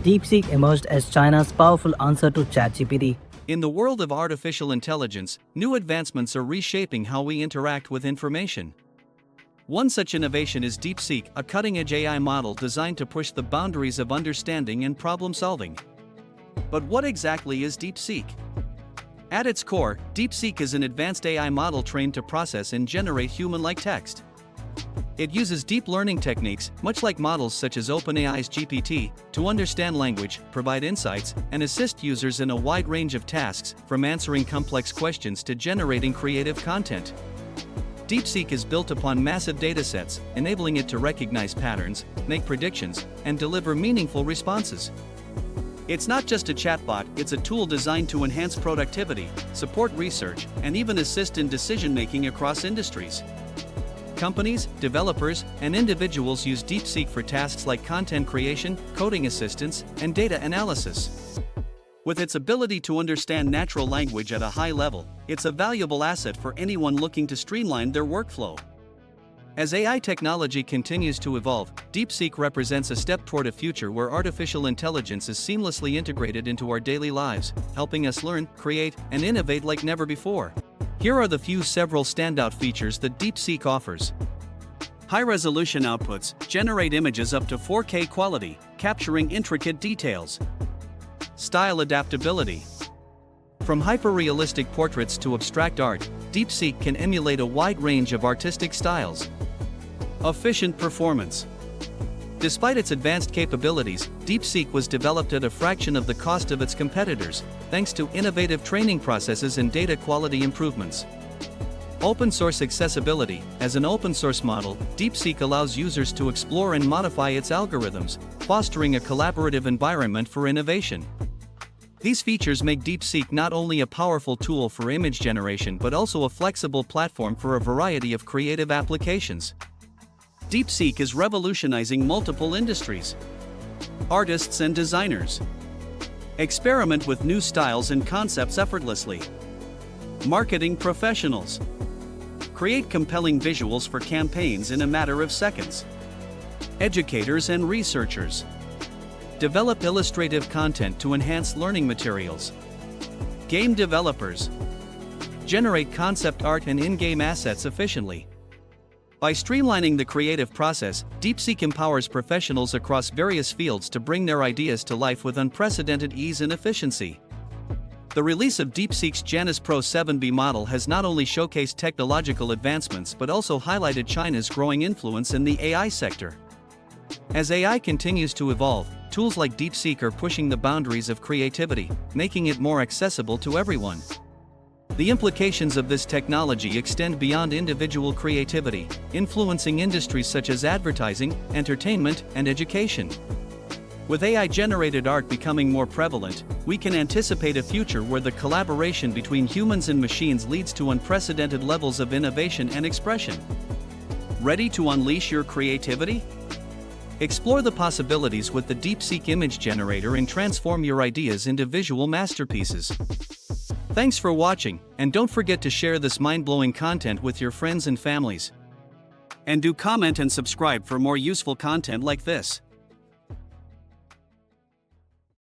DeepSeek emerged as China's powerful answer to ChatGPT. In the world of artificial intelligence, new advancements are reshaping how we interact with information. One such innovation is DeepSeek, a cutting-edge AI model designed to push the boundaries of understanding and problem-solving. But what exactly is DeepSeek? At its core, DeepSeek is an advanced AI model trained to process and generate human-like text. It uses deep learning techniques, much like models such as OpenAI's GPT, to understand language, provide insights, and assist users in a wide range of tasks, from answering complex questions to generating creative content. DeepSeek is built upon massive datasets, enabling it to recognize patterns, make predictions, and deliver meaningful responses. It's not just a chatbot, it's a tool designed to enhance productivity, support research, and even assist in decision-making across industries. Companies, developers, and individuals use DeepSeek for tasks like content creation, coding assistance, and data analysis. With its ability to understand natural language at a high level, it's a valuable asset for anyone looking to streamline their workflow. As AI technology continues to evolve, DeepSeek represents a step toward a future where artificial intelligence is seamlessly integrated into our daily lives, helping us learn, create, and innovate like never before. Here are the several standout features that DeepSeek offers. High-resolution outputs generate images up to 4K quality, capturing intricate details. Style adaptability. From hyper-realistic portraits to abstract art, DeepSeek can emulate a wide range of artistic styles. Efficient performance. Despite its advanced capabilities, DeepSeek was developed at a fraction of the cost of its competitors, thanks to innovative training processes and data quality improvements. Open source accessibility. As an open source model, DeepSeek allows users to explore and modify its algorithms, fostering a collaborative environment for innovation. These features make DeepSeek not only a powerful tool for image generation but also a flexible platform for a variety of creative applications. DeepSeek is revolutionizing multiple industries. Artists and designers experiment with new styles and concepts effortlessly. Marketing professionals create compelling visuals for campaigns in a matter of seconds. Educators and researchers develop illustrative content to enhance learning materials. Game developers generate concept art and in-game assets efficiently. By streamlining the creative process, DeepSeek empowers professionals across various fields to bring their ideas to life with unprecedented ease and efficiency. The release of DeepSeek's Janus Pro 7B model has not only showcased technological advancements but also highlighted China's growing influence in the AI sector. As AI continues to evolve, tools like DeepSeek are pushing the boundaries of creativity, making it more accessible to everyone. The implications of this technology extend beyond individual creativity, influencing industries such as advertising, entertainment, and education. With AI-generated art becoming more prevalent, we can anticipate a future where the collaboration between humans and machines leads to unprecedented levels of innovation and expression. Ready to unleash your creativity? Explore the possibilities with the DeepSeek image generator and transform your ideas into visual masterpieces. Thanks for watching, and don't forget to share this mind-blowing content with your friends and families. And do comment and subscribe for more useful content like this.